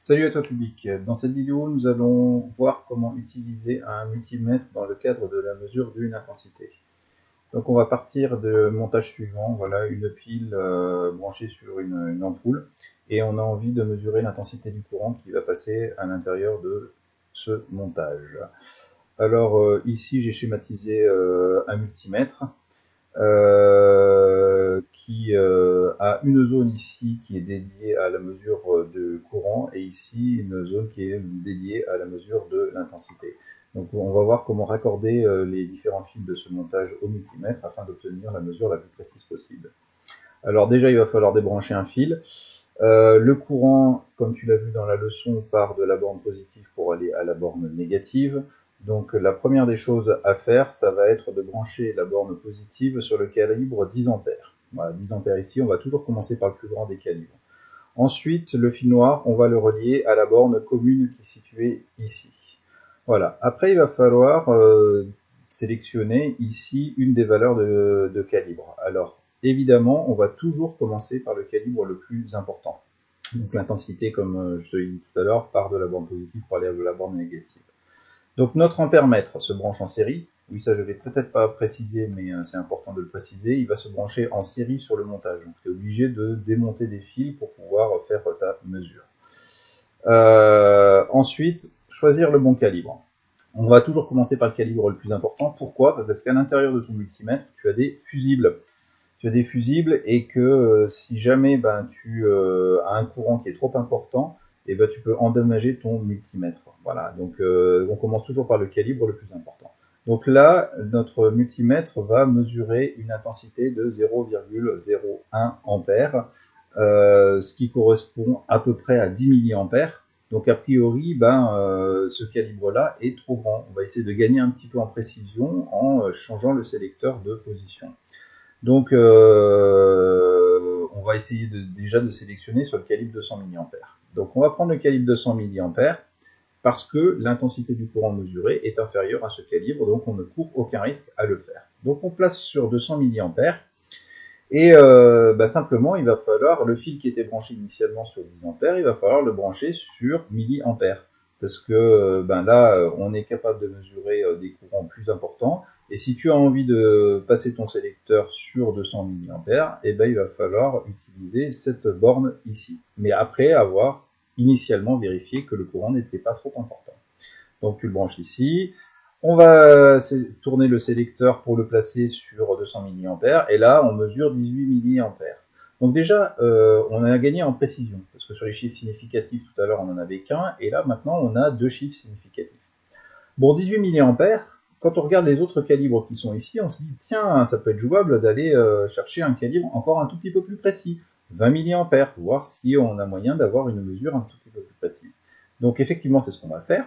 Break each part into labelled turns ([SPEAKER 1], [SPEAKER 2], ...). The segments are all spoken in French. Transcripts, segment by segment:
[SPEAKER 1] Salut à toi public, dans cette vidéo nous allons voir comment utiliser un multimètre dans le cadre de la mesure d'une intensité. Donc on va partir de montage suivant, voilà une pile branchée sur une ampoule et on a envie de mesurer l'intensité du courant qui va passer à l'intérieur de ce montage. Alors ici j'ai schématisé un multimètre qui a une zone ici qui est dédiée à la mesure de courant et ici une zone qui est dédiée à la mesure de l'intensité. Donc on va voir comment raccorder les différents fils de ce montage au multimètre afin d'obtenir la mesure la plus précise possible. Alors déjà il va falloir débrancher un fil. Le courant, comme tu l'as vu dans la leçon, part de la borne positive pour aller à la borne négative. Donc la première des choses à faire, ça va être de brancher la borne positive sur le calibre 10 ampères. Voilà, 10 ampères ici, on va toujours commencer par le plus grand des calibres. Ensuite, le fil noir, on va le relier à la borne commune qui est située ici. Voilà. Après, il va falloir sélectionner ici une des valeurs de calibre. Alors, évidemment, on va toujours commencer par le calibre le plus important. Donc l'intensité, comme je te l'ai dit tout à l'heure, part de la borne positive pour aller à la borne négative. Donc notre ampère-mètre se branche en série. Oui, ça je vais peut-être pas préciser, mais c'est important de le préciser. Il va se brancher en série sur le montage. Donc tu es obligé de démonter des fils pour pouvoir faire ta mesure. Ensuite, choisir le bon calibre. On va toujours commencer par le calibre le plus important. Pourquoi? Parce qu'à l'intérieur de ton multimètre, tu as des fusibles. Tu as des fusibles et que si jamais tu as un courant qui est trop important, et tu peux endommager ton multimètre. Voilà, donc on commence toujours par le calibre le plus important. Donc là, notre multimètre va mesurer une intensité de 0,01 ampère, ce qui correspond à peu près à 10 milliampères. Donc a priori, ce calibre-là est trop grand. On va essayer de gagner un petit peu en précision en changeant le sélecteur de position. Donc on va essayer déjà de sélectionner sur le calibre 200 mA. Donc on va prendre le calibre 200 mA parce que l'intensité du courant mesuré est inférieure à ce calibre, donc on ne court aucun risque à le faire. Donc on place sur 200 mA et simplement il va falloir, le fil qui était branché initialement sur 10 ampères, il va falloir le brancher sur milliampères. Parce que là, on est capable de mesurer des courants plus importants. Et si tu as envie de passer ton sélecteur sur 200 mA, il va falloir utiliser cette borne ici. Mais après avoir initialement vérifié que le courant n'était pas trop important. Donc tu le branches ici. On va tourner le sélecteur pour le placer sur 200 mA. Et là, on mesure 18 mA. Donc déjà, on a gagné en précision, parce que sur les chiffres significatifs, tout à l'heure, on n'en avait qu'un, et là, maintenant, on a deux chiffres significatifs. Bon, 18 mA, quand on regarde les autres calibres qui sont ici, on se dit, tiens, ça peut être jouable d'aller chercher un calibre encore un tout petit peu plus précis, 20 mA, voir si on a moyen d'avoir une mesure un tout petit peu plus précise. Donc effectivement, c'est ce qu'on va faire.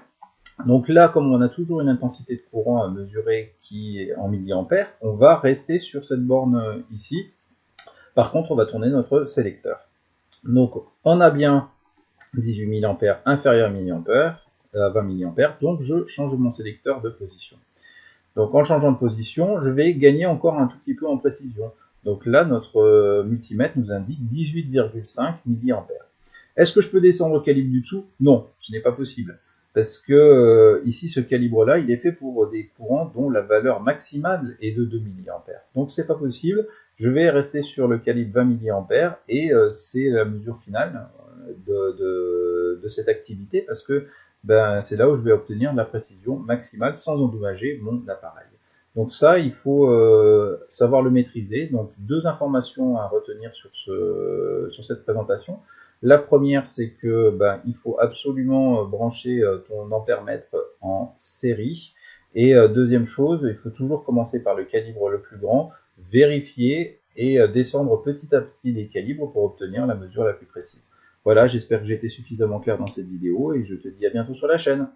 [SPEAKER 1] Donc là, comme on a toujours une intensité de courant à mesurer qui est en milliampères, on va rester sur cette borne ici. Par contre, on va tourner notre sélecteur. Donc, on a bien 18 mA inférieur à 20 mA, donc je change mon sélecteur de position. Donc, en changeant de position, je vais gagner encore un tout petit peu en précision. Donc là, notre multimètre nous indique 18,5 mA. Est-ce que je peux descendre au calibre du dessous? Non, ce n'est pas possible. Parce que ici, ce calibre-là, il est fait pour des courants dont la valeur maximale est de 2 mA. Donc, c'est pas possible. Je vais rester sur le calibre 20 mA et c'est la mesure finale de cette activité parce que c'est là où je vais obtenir la précision maximale sans endommager mon appareil. Donc ça, il faut savoir le maîtriser. Donc deux informations à retenir sur cette présentation. La première, c'est que il faut absolument brancher ton ampère-mètre en série. Et deuxième chose, il faut toujours commencer par le calibre le plus grand, vérifier et descendre petit à petit les calibres pour obtenir la mesure la plus précise. Voilà, j'espère que j'ai été suffisamment clair dans cette vidéo et je te dis à bientôt sur la chaîne.